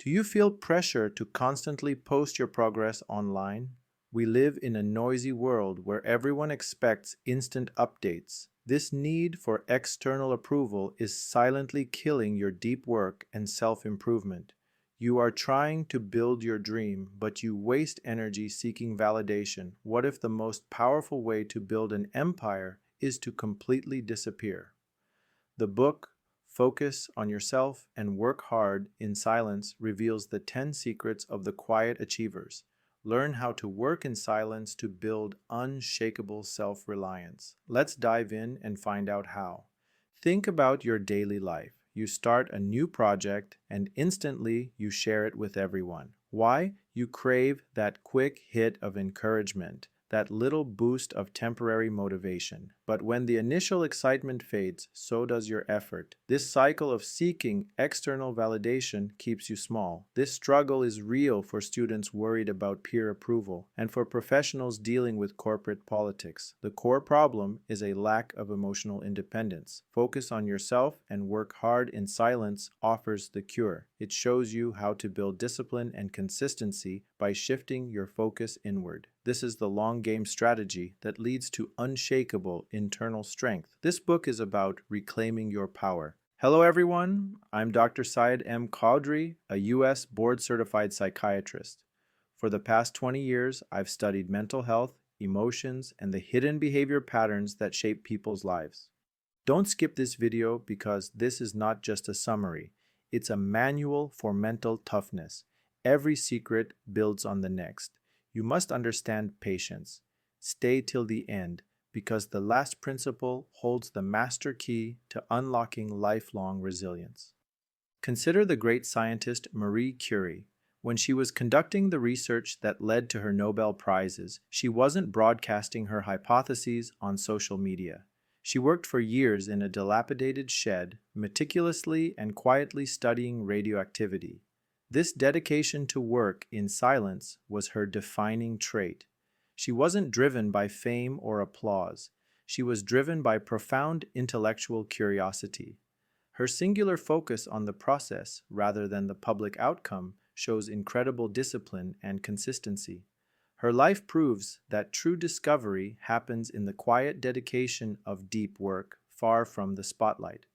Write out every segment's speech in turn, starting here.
Do you feel pressure to constantly post your progress online? We live in a noisy world where everyone expects instant updates. This need for external approval is silently killing your deep work and self-improvement. You are trying to build your dream, but you waste energy seeking validation. What if the most powerful way to build an empire is to completely disappear? The book, Focus on Yourself and Work Hard in Silence, reveals the 10 secrets of the quiet achievers. Learn how to work in silence to build unshakable self-reliance. Let's dive in and find out how. Think about your daily life. You start a new project and instantly you share it with everyone. Why? You crave that quick hit of encouragement, that little boost of temporary motivation. But when the initial excitement fades, so does your effort. This cycle of seeking external validation keeps you small. This struggle is real for students worried about peer approval and for professionals dealing with corporate politics. The core problem is a lack of emotional independence. Focus on yourself and work hard in silence offers the cure. It shows you how to build discipline and consistency by shifting your focus inward. This is the long game strategy that leads to unshakable internal strength. This book is about reclaiming your power. Hello everyone, I'm Dr. Syed M. Qaudry, a U.S. board-certified psychiatrist. For the past 20 years, I've studied mental health, emotions, and the hidden behavior patterns that shape people's lives. Don't skip this video because this is not just a summary. It's a manual for mental toughness. Every secret builds on the next. You must understand patience. Stay till the end, because the last principle holds the master key to unlocking lifelong resilience. Consider the great scientist Marie Curie. When she was conducting the research that led to her Nobel Prizes, she wasn't broadcasting her hypotheses on social media. She worked for years in a dilapidated shed, meticulously and quietly studying radioactivity. This dedication to work in silence was her defining trait. She wasn't driven by fame or applause. She was driven by profound intellectual curiosity. Her singular focus on the process rather than the public outcome shows incredible discipline and consistency. Her life proves that true discovery happens in the quiet dedication of deep work, far from the spotlight.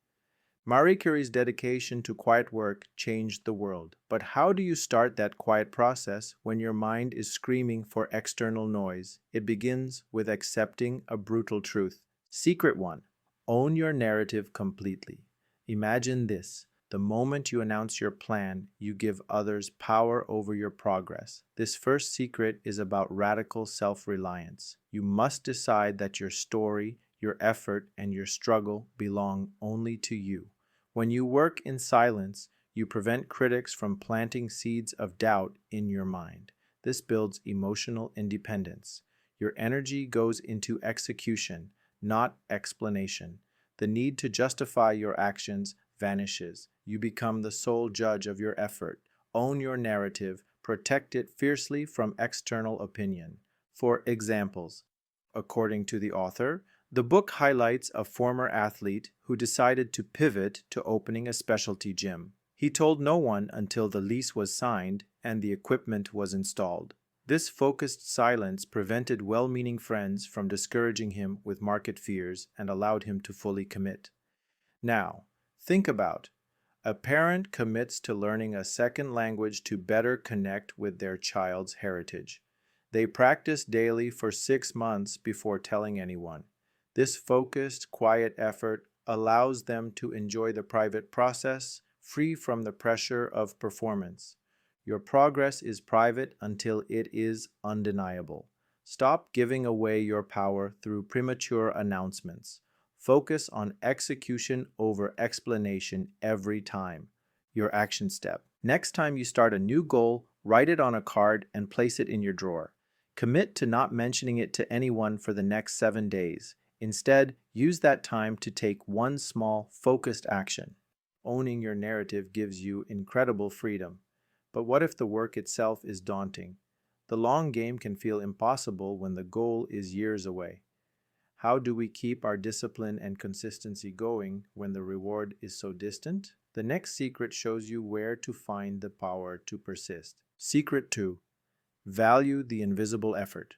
Marie Curie's dedication to quiet work changed the world. But how do you start that quiet process when your mind is screaming for external noise? It begins with accepting a brutal truth. Secret 1. Own your narrative completely. Imagine this. The moment you announce your plan, you give others power over your progress. This first secret is about radical self-reliance. You must decide that your story, your effort, and your struggle belong only to you. When you work in silence, you prevent critics from planting seeds of doubt in your mind. This builds emotional independence. Your energy goes into execution, not explanation. The need to justify your actions vanishes. You become the sole judge of your effort. Own your narrative, protect it fiercely from external opinion. For examples, according to the author, the book highlights a former athlete who decided to pivot to opening a specialty gym. He told no one until the lease was signed and the equipment was installed. This focused silence prevented well-meaning friends from discouraging him with market fears and allowed him to fully commit. Now, think about a parent commits to learning a second language to better connect with their child's heritage. They practice daily for 6 months before telling anyone. This focused, quiet effort allows them to enjoy the private process, free from the pressure of performance. Your progress is private until it is undeniable. Stop giving away your power through premature announcements. Focus on execution over explanation every time. Your action step. Next time you start a new goal, write it on a card and place it in your drawer. Commit to not mentioning it to anyone for the next 7 days. Instead, use that time to take one small, focused action. Owning your narrative gives you incredible freedom. But what if the work itself is daunting? The long game can feel impossible when the goal is years away. How do we keep our discipline and consistency going when the reward is so distant? The next secret shows you where to find the power to persist. Secret 2. Value the invisible effort.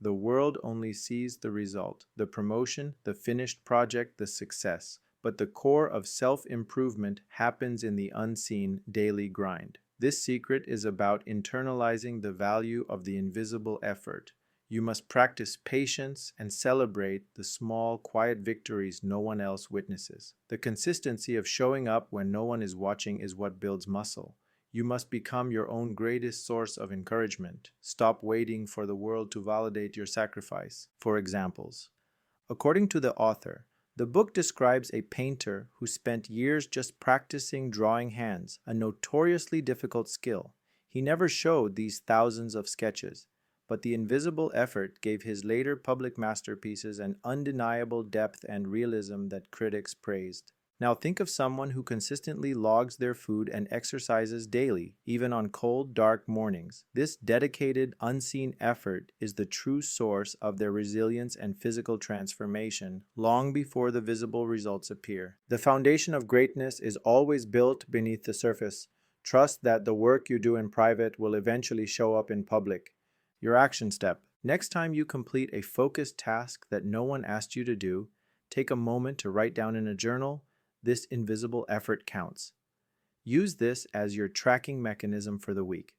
The world only sees the result, the promotion, the finished project, the success. But the core of self-improvement happens in the unseen daily grind. This secret is about internalizing the value of the invisible effort. You must practice patience and celebrate the small, quiet victories no one else witnesses. The consistency of showing up when no one is watching is what builds muscle. You must become your own greatest source of encouragement. Stop waiting for the world to validate your sacrifice. For examples, according to the author, the book describes a painter who spent years just practicing drawing hands, a notoriously difficult skill. He never showed these thousands of sketches, but the invisible effort gave his later public masterpieces an undeniable depth and realism that critics praised. Now think of someone who consistently logs their food and exercises daily, even on cold, dark mornings. This dedicated, unseen effort is the true source of their resilience and physical transformation, long before the visible results appear. The foundation of greatness is always built beneath the surface. Trust that the work you do in private will eventually show up in public. Your action step. Next time you complete a focused task that no one asked you to do, take a moment to write down in a journal, "This invisible effort counts." Use this as your tracking mechanism for the week.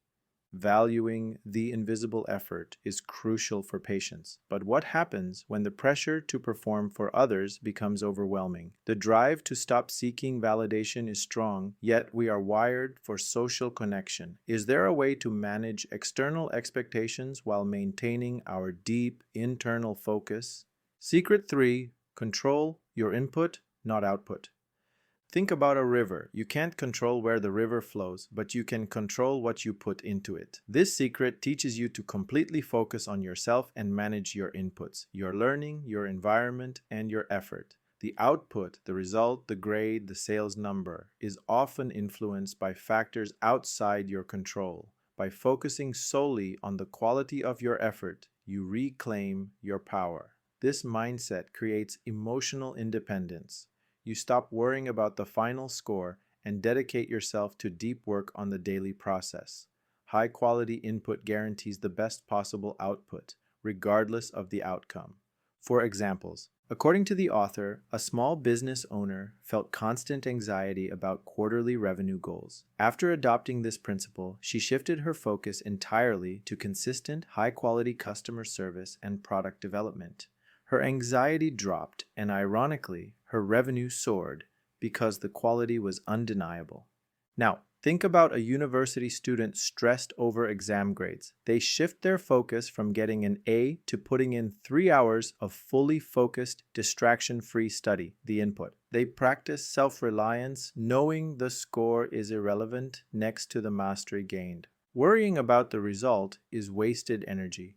Valuing the invisible effort is crucial for patience. But what happens when the pressure to perform for others becomes overwhelming? The drive to stop seeking validation is strong, yet we are wired for social connection. Is there a way to manage external expectations while maintaining our deep internal focus? Secret 3. Control your input, not output. Think about a river. You can't control where the river flows, but you can control what you put into it. This secret teaches you to completely focus on yourself and manage your inputs, your learning, your environment, and your effort. The output, the result, the grade, the sales number, is often influenced by factors outside your control. By focusing solely on the quality of your effort, you reclaim your power. This mindset creates emotional independence. You stop worrying about the final score and dedicate yourself to deep work on the daily process. High-quality input guarantees the best possible output, regardless of the outcome. For examples, according to the author, a small business owner felt constant anxiety about quarterly revenue goals. After adopting this principle, she shifted her focus entirely to consistent, high-quality customer service and product development. Her anxiety dropped, and ironically, her revenue soared because the quality was undeniable. Now, think about a university student stressed over exam grades. They shift their focus from getting an A to putting in 3 hours of fully focused, distraction-free study, the input. They practice self-reliance, knowing the score is irrelevant next to the mastery gained. Worrying about the result is wasted energy.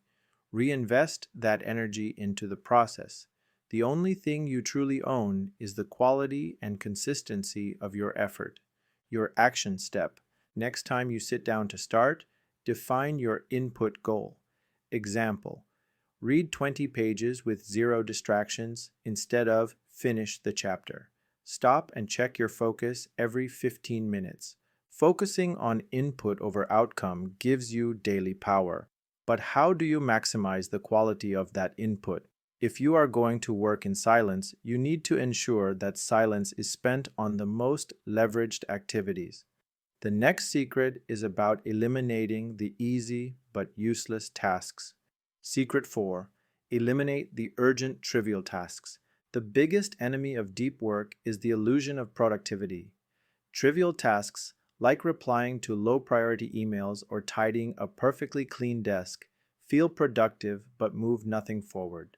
Reinvest that energy into the process. The only thing you truly own is the quality and consistency of your effort. Your action step. Next time you sit down to start, define your input goal. Example: read 20 pages with 0 distractions instead of finish the chapter. Stop and check your focus every 15 minutes. Focusing on input over outcome gives you daily power. But how do you maximize the quality of that input? If you are going to work in silence, you need to ensure that silence is spent on the most leveraged activities. The next secret is about eliminating the easy but useless tasks. Secret 4. Eliminate the urgent, trivial tasks. The biggest enemy of deep work is the illusion of productivity. Trivial tasks, like replying to low-priority emails or tidying a perfectly clean desk, feel productive but move nothing forward.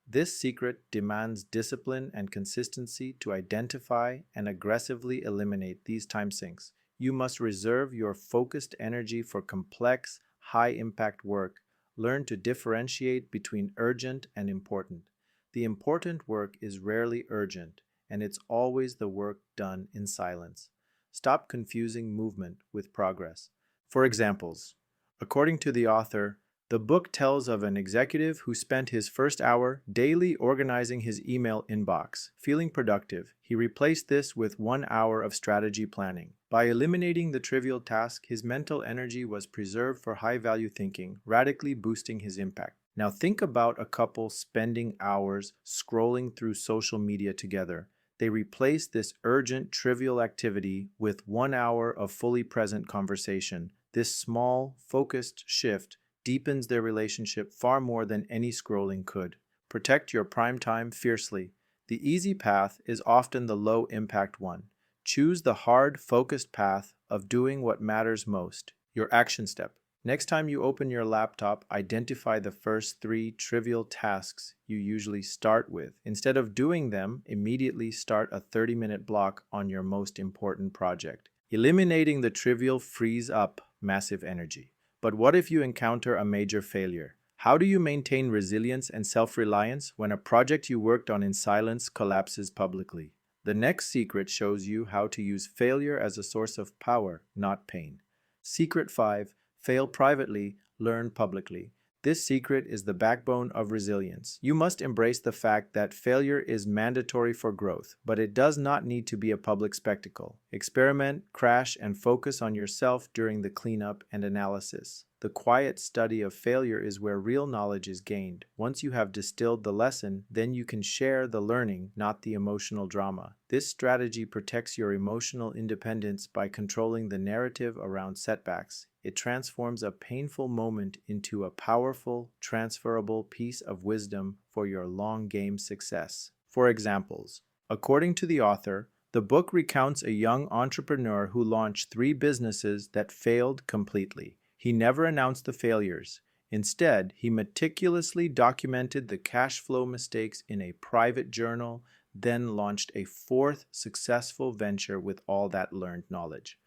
This secret demands discipline and consistency to identify and aggressively eliminate these time sinks. You must reserve your focused energy for complex, high-impact work. Learn to differentiate between urgent and important. The important work is rarely urgent, and it's always the work done in silence. Stop confusing movement with progress. For examples, according to the author, The book tells of an executive who spent his first hour daily organizing his email inbox. Feeling productive, he replaced this with 1 hour of strategy planning. By eliminating the trivial task, his mental energy was preserved for high-value thinking, radically boosting his impact. Now think about a couple spending hours scrolling through social media together. They replace this urgent, trivial activity with 1 hour of fully present conversation. This small, focused shift deepens their relationship far more than any scrolling could. Protect your prime time fiercely. The easy path is often the low-impact one. Choose the hard, focused path of doing what matters most, your action step. Next time you open your laptop, identify the first 3 trivial tasks you usually start with. Instead of doing them, immediately start a 30-minute block on your most important project. Eliminating the trivial frees up massive energy. But what if you encounter a major failure? How do you maintain resilience and self-reliance when a project you worked on in silence collapses publicly? The next secret shows you how to use failure as a source of power, not pain. Secret 5. Fail privately, learn publicly. This secret is the backbone of resilience. You must embrace the fact that failure is mandatory for growth, but it does not need to be a public spectacle. Experiment, crash, and focus on yourself during the cleanup and analysis. The quiet study of failure is where real knowledge is gained. Once you have distilled the lesson, then you can share the learning, not the emotional drama. This strategy protects your emotional independence by controlling the narrative around setbacks. It transforms a painful moment into a powerful, transferable piece of wisdom for your long-game success. For examples, according to the author, the book recounts a young entrepreneur who launched 3 businesses that failed completely. He never announced the failures. Instead, he meticulously documented the cash flow mistakes in a private journal, then launched a 4th successful venture with all that learned knowledge.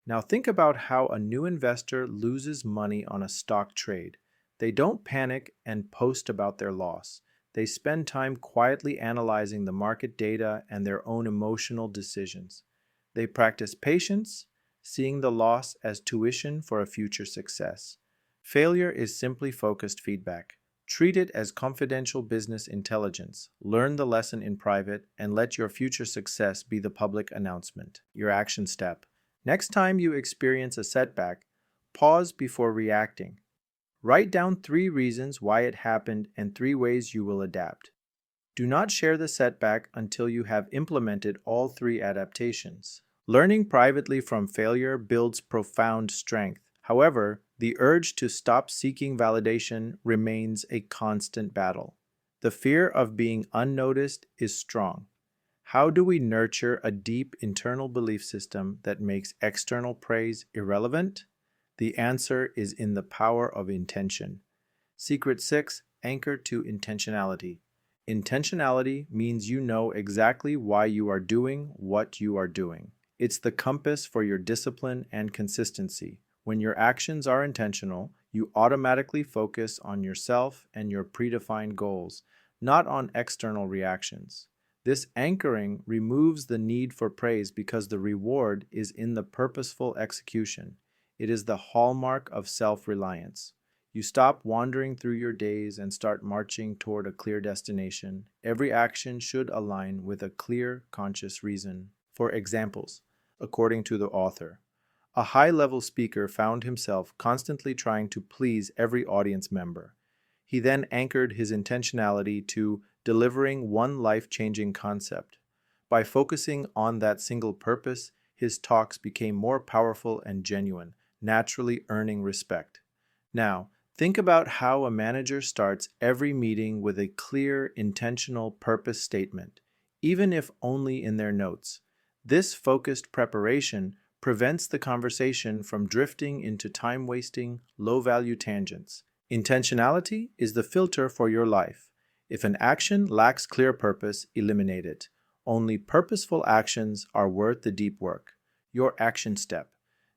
Now think about how a new investor loses money on a stock trade. They don't panic and post about their loss. They spend time quietly analyzing the market data and their own emotional decisions. They practice patience, seeing the loss as tuition for a future success. Failure is simply focused feedback. Treat it as confidential business intelligence. Learn the lesson in private and let your future success be the public announcement. Your action step. Next time you experience a setback, pause before reacting. Write down 3 reasons why it happened and 3 ways you will adapt. Do not share the setback until you have implemented all 3 adaptations. Learning privately from failure builds profound strength. However, the urge to stop seeking validation remains a constant battle. The fear of being unnoticed is strong. How do we nurture a deep internal belief system that makes external praise irrelevant? The answer is in the power of intention. Secret 6. Anchor to intentionality. Intentionality means you know exactly why you are doing what you are doing. It's the compass for your discipline and consistency. When your actions are intentional, you automatically focus on yourself and your predefined goals, not on external reactions. This anchoring removes the need for praise because the reward is in the purposeful execution. It is the hallmark of self-reliance. You stop wandering through your days and start marching toward a clear destination. Every action should align with a clear, conscious reason. For examples, according to the author, a high-level speaker found himself constantly trying to please every audience member. He then anchored his intentionality to delivering one life-changing concept. By focusing on that single purpose, his talks became more powerful and genuine, naturally earning respect. Now, think about how a manager starts every meeting with a clear, intentional purpose statement, even if only in their notes. This focused preparation prevents the conversation from drifting into time-wasting, low-value tangents. Intentionality is the filter for your life. If an action lacks clear purpose, eliminate it. Only purposeful actions are worth the deep work. Your action step.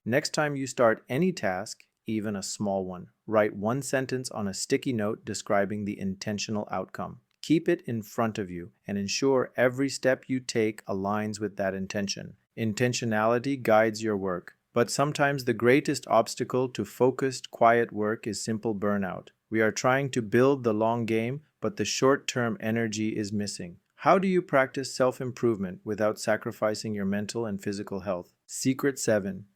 Next time you start any task, even a small one, write 1 sentence on a sticky note describing the intentional outcome. Keep it in front of you and ensure every step you take aligns with that intention. Intentionality guides your work, but sometimes the greatest obstacle to focused, quiet work is simple burnout. We are trying to build the long game, but the short-term energy is missing. How do you practice self-improvement without sacrificing your mental and physical health? Secret 7.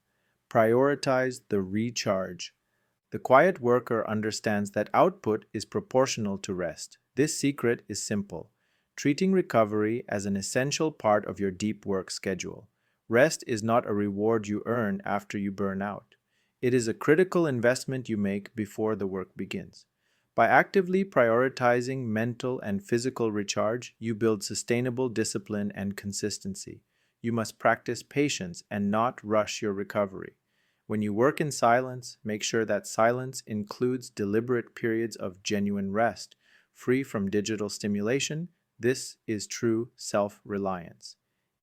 Prioritize the recharge. The quiet worker understands that output is proportional to rest. This secret is simple: treating recovery as an essential part of your deep work schedule. Rest is not a reward you earn after you burn out. It is a critical investment you make before the work begins. By actively prioritizing mental and physical recharge, you build sustainable discipline and consistency. You must practice patience and not rush your recovery. When you work in silence, make sure that silence includes deliberate periods of genuine rest, free from digital stimulation. This is true self-reliance.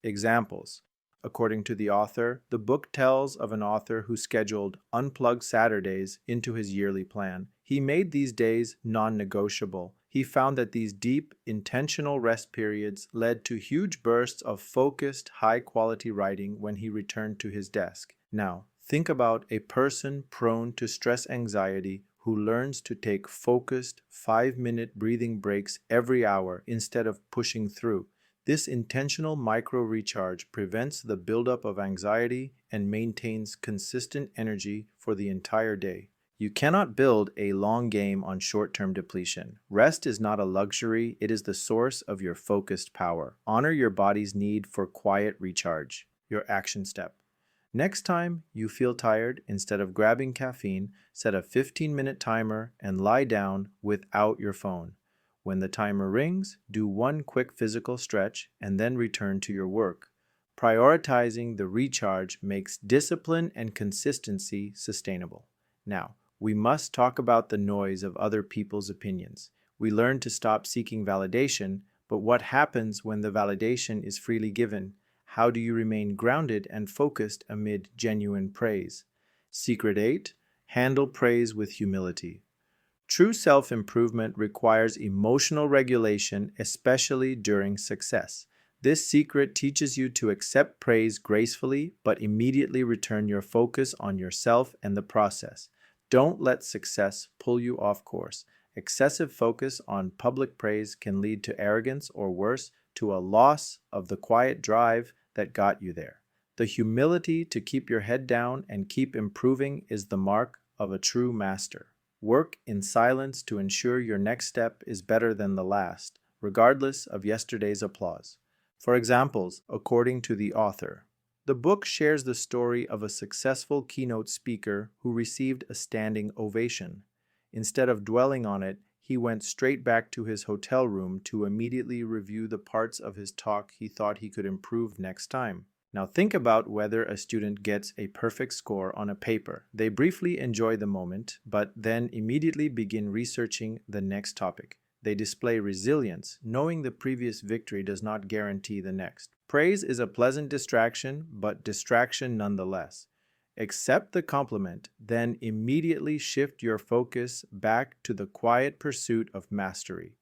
Examples. According to the author, the book tells of an author who scheduled unplugged Saturdays into his yearly plan. He made these days non-negotiable. He found that these deep, intentional rest periods led to huge bursts of focused, high-quality writing when he returned to his desk. Now, think about a person prone to stress anxiety who learns to take focused, 5-minute breathing breaks every hour instead of pushing through. This intentional micro-recharge prevents the buildup of anxiety and maintains consistent energy for the entire day. You cannot build a long game on short-term depletion. Rest is not a luxury, it is the source of your focused power. Honor your body's need for quiet recharge. Your action step. Next time you feel tired, instead of grabbing caffeine, set a 15-minute timer and lie down without your phone. When the timer rings, do one quick physical stretch and then return to your work. Prioritizing the recharge makes discipline and consistency sustainable. Now, we must talk about the noise of other people's opinions. We learn to stop seeking validation, but what happens when the validation is freely given? How do you remain grounded and focused amid genuine praise? Secret 8. Handle praise with humility. True self-improvement requires emotional regulation, especially during success. This secret teaches you to accept praise gracefully, but immediately return your focus on yourself and the process. Don't let success pull you off course. Excessive focus on public praise can lead to arrogance or worse, to a loss of the quiet drive that got you there. The humility to keep your head down and keep improving is the mark of a true master. Work in silence to ensure your next step is better than the last, regardless of yesterday's applause. For examples, according to the author, the book shares the story of a successful keynote speaker who received a standing ovation. Instead of dwelling on it, he went straight back to his hotel room to immediately review the parts of his talk he thought he could improve next time. Now think about whether a student gets a perfect score on a paper. They briefly enjoy the moment, but then immediately begin researching the next topic. They display resilience, knowing the previous victory does not guarantee the next. Praise is a pleasant distraction, but distraction nonetheless. Accept the compliment, then immediately shift your focus back to the quiet pursuit of mastery.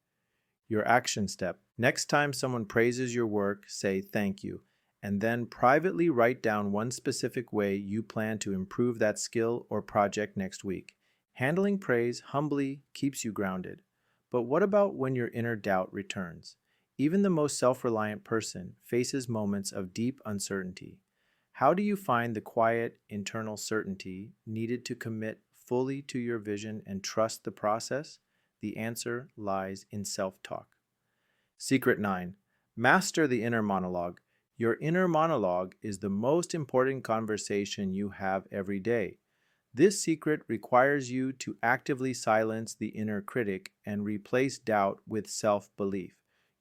Your action step. Next time someone praises your work, say thank you, and then privately write down one specific way you plan to improve that skill or project next week. Handling praise humbly keeps you grounded. But what about when your inner doubt returns? Even the most self-reliant person faces moments of deep uncertainty. How do you find the quiet internal certainty needed to commit fully to your vision and trust the process? The answer lies in self-talk. Secret 9. Master the inner monologue. Your inner monologue is the most important conversation you have every day. This secret requires you to actively silence the inner critic and replace doubt with self-belief.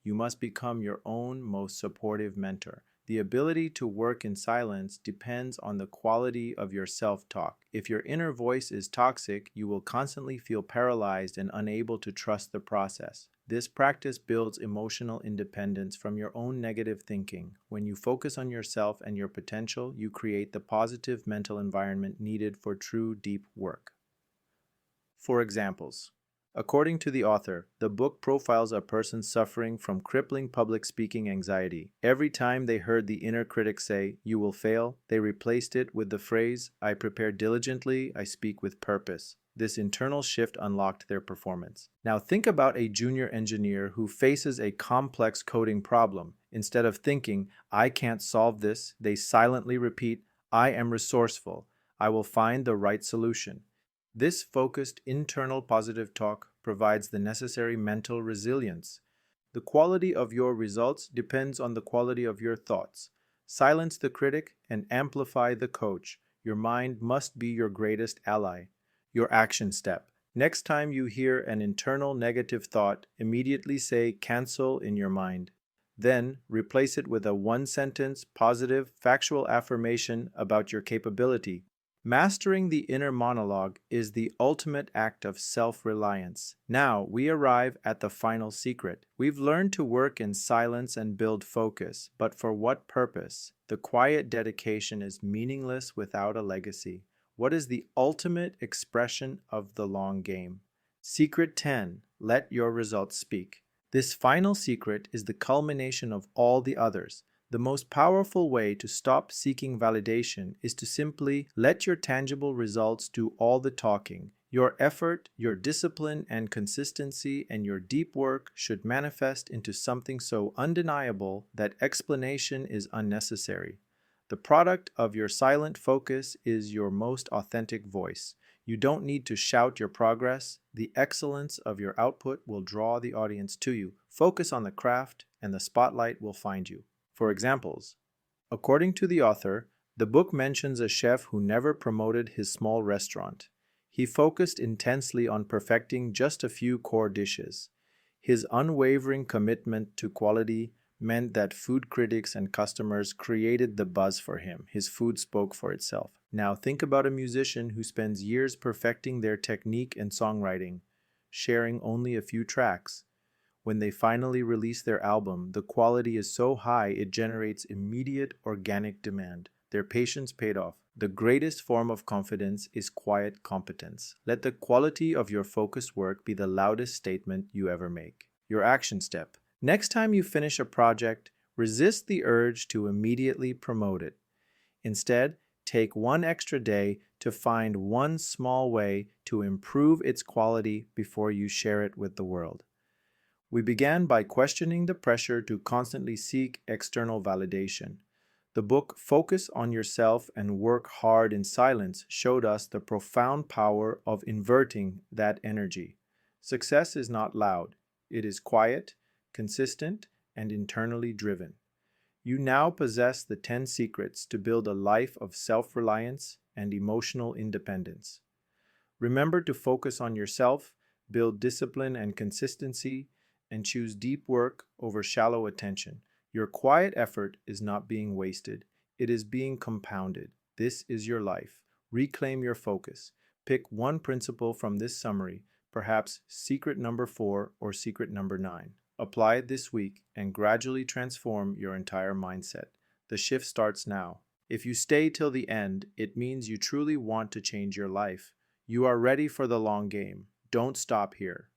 You must become your own most supportive mentor. The ability to work in silence depends on the quality of your self-talk. If your inner voice is toxic, you will constantly feel paralyzed and unable to trust the process. This practice builds emotional independence from your own negative thinking. When you focus on yourself and your potential, you create the positive mental environment needed for true deep work. For examples, According to the author, the book profiles a person suffering from crippling public speaking anxiety. Every time they heard the inner critic say, "You will fail," they replaced it with the phrase, "I prepare diligently, I speak with purpose." This internal shift unlocked their performance. Now think about a junior engineer who faces a complex coding problem. Instead of thinking, "I can't solve this," they silently repeat, "I am resourceful. I will find the right solution." This focused internal positive talk provides the necessary mental resilience. The quality of your results depends on the quality of your thoughts. Silence the critic and amplify the coach. Your mind must be your greatest ally. Your action step. Next time you hear an internal negative thought, immediately say "cancel" in your mind. Then replace it with a one-sentence, positive, factual affirmation about your capability. Mastering the inner monologue is the ultimate act of self-reliance. Now we arrive at the final secret. We've learned to work in silence and build focus, but for what purpose? The quiet dedication is meaningless without a legacy. What is the ultimate expression of the long game? Secret 10. Let your results speak. This final secret is the culmination of all the others. The most powerful way to stop seeking validation is to simply let your tangible results do all the talking. Your effort, your discipline and consistency, and your deep work should manifest into something so undeniable that explanation is unnecessary. The product of your silent focus is your most authentic voice. You don't need to shout your progress. The excellence of your output will draw the audience to you. Focus on the craft, and the spotlight will find you. For examples, according to the author, the book mentions a chef who never promoted his small restaurant. He focused intensely on perfecting just a few core dishes. His unwavering commitment to quality meant that food critics and customers created the buzz for him. His food spoke for itself. Now think about a musician who spends years perfecting their technique and songwriting, sharing only a few tracks. When they finally release their album, the quality is so high it generates immediate organic demand. Their patience paid off. The greatest form of confidence is quiet competence. Let the quality of your focused work be the loudest statement you ever make. Your action step. Next time you finish a project, resist the urge to immediately promote it. Instead, take one extra day to find one small way to improve its quality before you share it with the world. We began by questioning the pressure to constantly seek external validation. The book Focus on Yourself and Work Hard in Silence showed us the profound power of inverting that energy. Success is not loud. It is quiet, consistent, and internally driven. You now possess the 10 secrets to build a life of self-reliance and emotional independence. Remember to focus on yourself, build discipline and consistency, and choose deep work over shallow attention. Your quiet effort is not being wasted. It is being compounded. This is your life. Reclaim your focus. Pick one principle from this summary, perhaps secret number 4 or secret number 9. Apply it this week and gradually transform your entire mindset. The shift starts now. If you stay till the end, it means you truly want to change your life. You are ready for the long game. Don't stop here.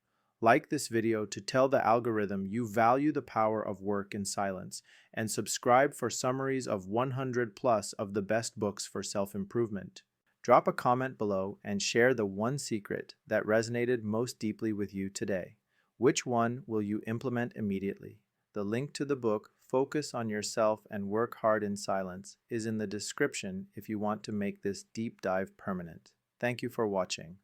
Like this video to tell the algorithm you value the power of work in silence, and subscribe for summaries of 100 plus of the best books for self-improvement. Drop a comment below and share the one secret that resonated most deeply with you today. Which one will you implement immediately? The link to the book, Focus on Yourself and Work Hard in Silence, is in the description if you want to make this deep dive permanent. Thank you for watching.